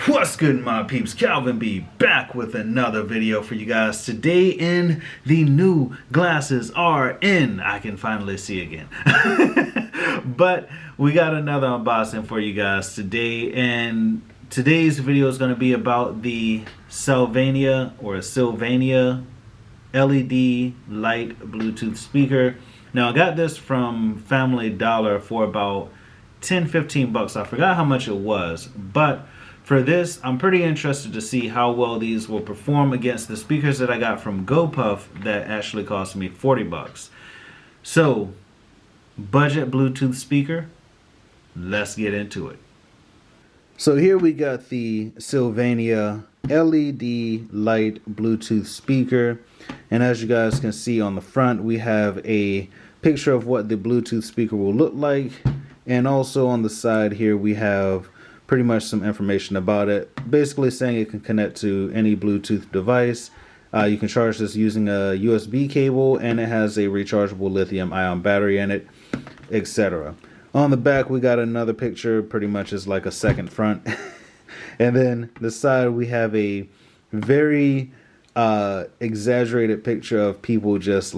What's good, my peeps? Calvin B back with another video for you guys today. In the new glasses are in. I can finally see again. But we got another unboxing for you guys today, and today's video is going to be about the Sylvania LED light Bluetooth speaker. Now I got this from Family Dollar for about 10-15 bucks. I forgot how much it was, but for this, I'm pretty interested to see how well these will perform against the speakers that I got from GoPuff that actually cost me 40 bucks. So, budget Bluetooth speaker, let's get into it. So here we got the Sylvania LED light Bluetooth speaker, and as you guys can see on the front, we have a picture of what the Bluetooth speaker will look like, and also on the side here we have pretty much some information about it, basically saying it can connect to any Bluetooth device. You can charge this using a USB cable, and it has a rechargeable lithium-ion battery in it, etc. On the back we got another picture, pretty much is like a second front. And then the side we have a very exaggerated picture of people just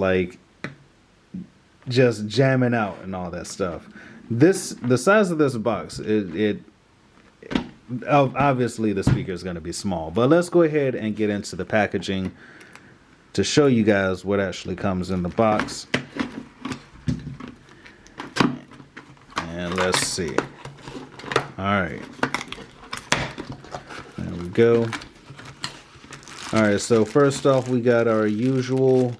jamming out and all that stuff. The size of this box, obviously the speaker is going to be small, but let's go ahead and get into the packaging to show you guys what actually comes in the box. And let's see. Alright, there we go. Alright, so first off we got our usual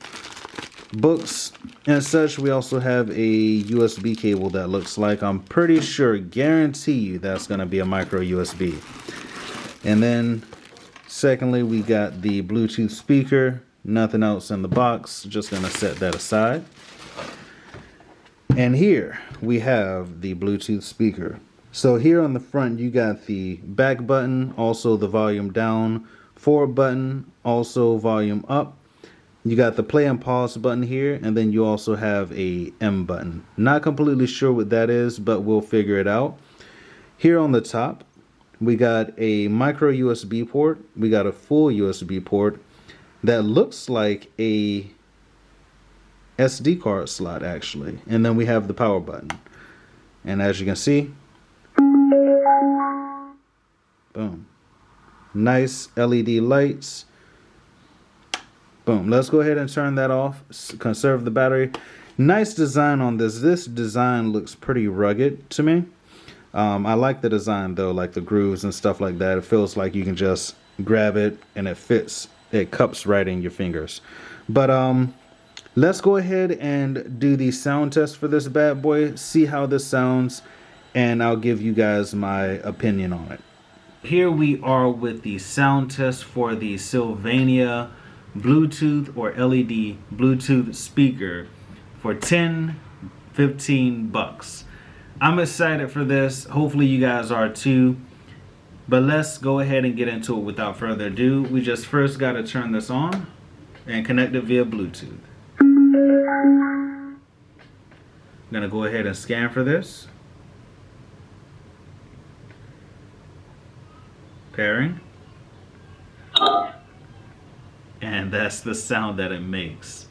books and such. We also have a USB cable that looks like, I'm pretty sure, guarantee you that's going to be a micro USB. And then secondly we got the Bluetooth speaker, nothing else in the box, just going to set that aside. And here we have the Bluetooth speaker. So here on the front you got the back button, also the volume down, forward button, also volume up. You got the play and pause button here, and then you also have a M button. Not completely sure what that is, but we'll figure it out. Here on the top, we got a micro USB port. We got a full USB port that looks like a SD card slot actually. And then we have the power button. And as you can see, boom. Nice LED lights. Boom. Let's go ahead and turn that off. Conserve the battery. Nice design on this. This design looks pretty rugged to me. I like the design though, like the grooves and stuff like that. It feels like you can just grab it and it fits. It cups right in your fingers. But let's go ahead and do the sound test for this bad boy. See how this sounds, and I'll give you guys my opinion on it. Here we are with the sound test for the Sylvania Bluetooth or LED Bluetooth speaker for 10-15 bucks. I'm excited for this. Hopefully you guys are too. But let's go ahead and get into it without further ado. We just first got to turn this on and connect it via Bluetooth. I'm gonna go ahead and scan for this. Pairing. And that's the sound that it makes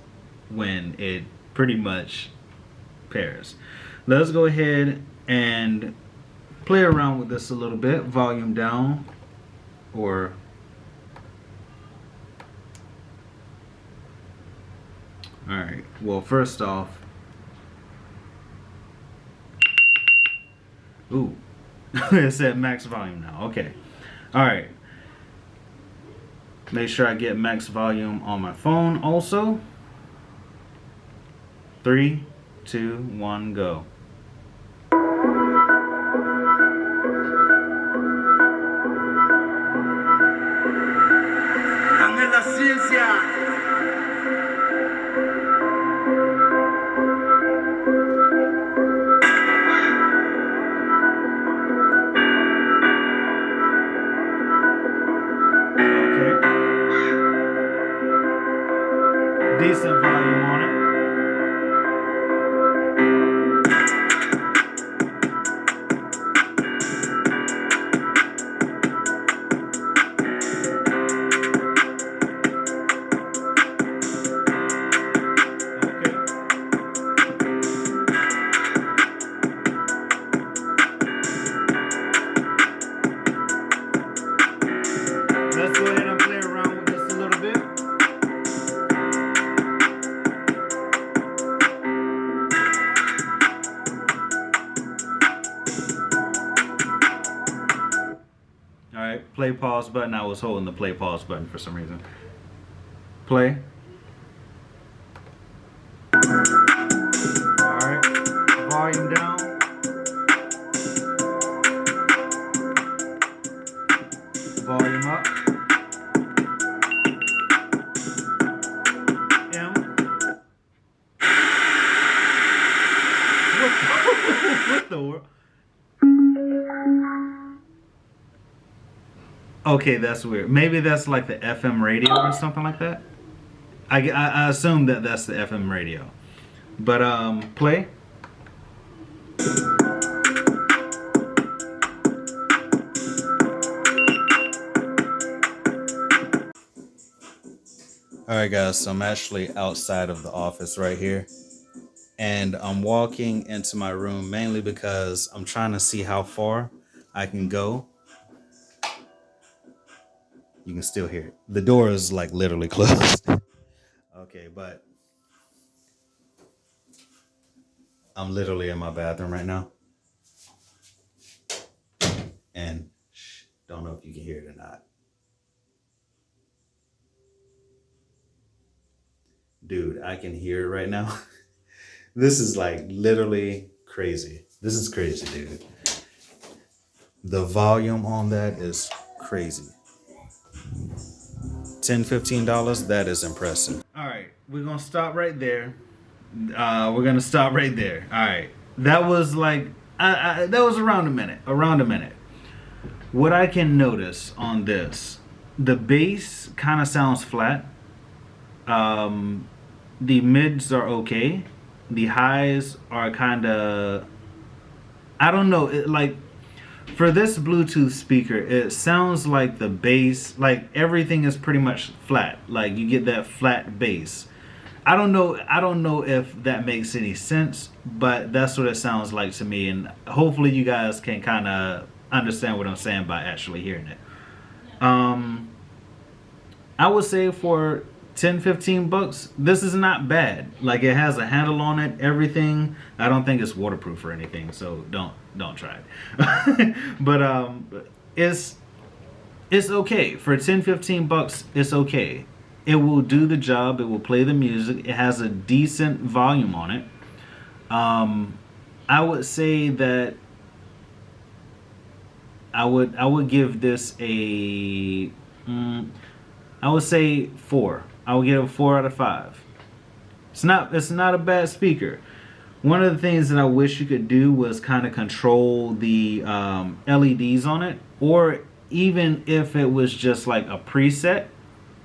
when it pretty much pairs. Let's go ahead and play around with this a little bit. Volume down, or alright, well first off, ooh, it's at max volume now. Okay, alright. Make sure I get max volume on my phone also. 3, 2, 1, go. Decent volume on it. let's go ahead and play around with this a little bit. Alright, play pause button. I was holding the play pause button for some reason. Play. Alright, volume down. Volume up. M. What the world? Okay, that's weird. Maybe that's like the FM radio or something like that. I assume that that's the FM radio. But play. Alright guys, so I'm actually outside of the office right here. And I'm walking into my room mainly because I'm trying to see how far I can go. You can still hear it. The door is like literally closed. Okay, but I'm literally in my bathroom right now. And don't know if you can hear it or not. Dude, I can hear it right now. This is like literally crazy. This is crazy, dude. The volume on that is crazy. $10, $15, that is impressive. All right, we're gonna stop right there. We're gonna stop right there. All right, that was like, that was around a minute. What I can notice on this, the bass kind of sounds flat. The mids are okay. The highs are kind of, I don't know, like for this Bluetooth speaker, it sounds like the bass, like everything is pretty much flat. Like you get that flat bass. I don't know if that makes any sense, but that's what it sounds like to me. And hopefully you guys can kind of understand what I'm saying by actually hearing it. I would say for 10-15 bucks, this is not bad. Like it has a handle on it, everything. I don't think it's waterproof or anything, so don't try it. But it's okay for 10-15 bucks. It's okay. It will do the job. It will play the music. It has a decent volume on it. I would say that I would give this a I would say 4. I would give it a 4 out of 5. It's not a bad speaker. One of the things that I wish you could do was kind of control the LEDs on it, or even if it was just like a preset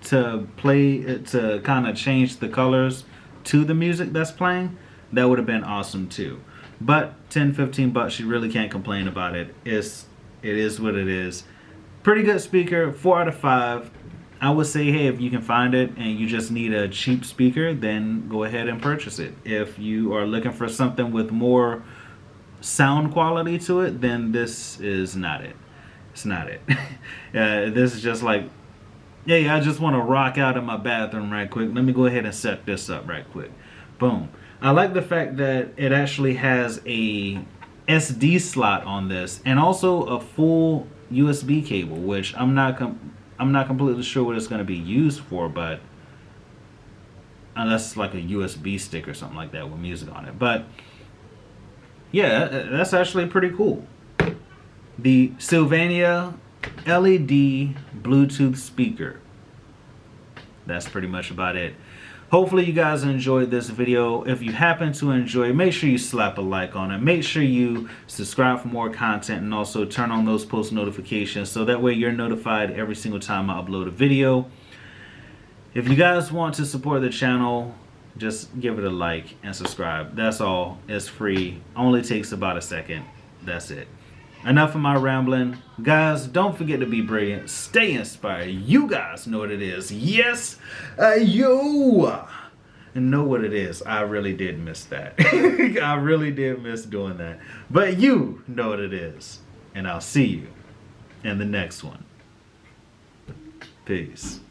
to play, to kind of change the colors to the music that's playing, that would have been awesome too. But 10-15 bucks, you really can't complain about it. It is what it is. Pretty good speaker, 4 out of 5. I would say, hey, if you can find it and you just need a cheap speaker, then go ahead and purchase it. If you are looking for something with more sound quality to it, then this is not it. It's not it. This is just like, hey, I just want to rock out in my bathroom right quick. Let me go ahead and set this up right quick. Boom. I like the fact that it actually has a SD slot on this and also a full USB cable, which I'm not completely sure what it's going to be used for, but unless it's like a USB stick or something like that with music on it. But yeah, that's actually pretty cool. The Sylvania LED Bluetooth speaker. That's pretty much about it. Hopefully you guys enjoyed this video. If you happen to enjoy it, make sure you slap a like on it. Make sure you subscribe for more content and also turn on those post notifications so that way you're notified every single time I upload a video. If you guys want to support the channel, just give it a like and subscribe. That's all. It's free. Only takes about a second. That's it. Enough of my rambling. Guys, don't forget to be brilliant. Stay inspired. You guys know what it is. Yes, yo. And know what it is. I really did miss that. I really did miss doing that. But you know what it is. And I'll see you in the next one. Peace.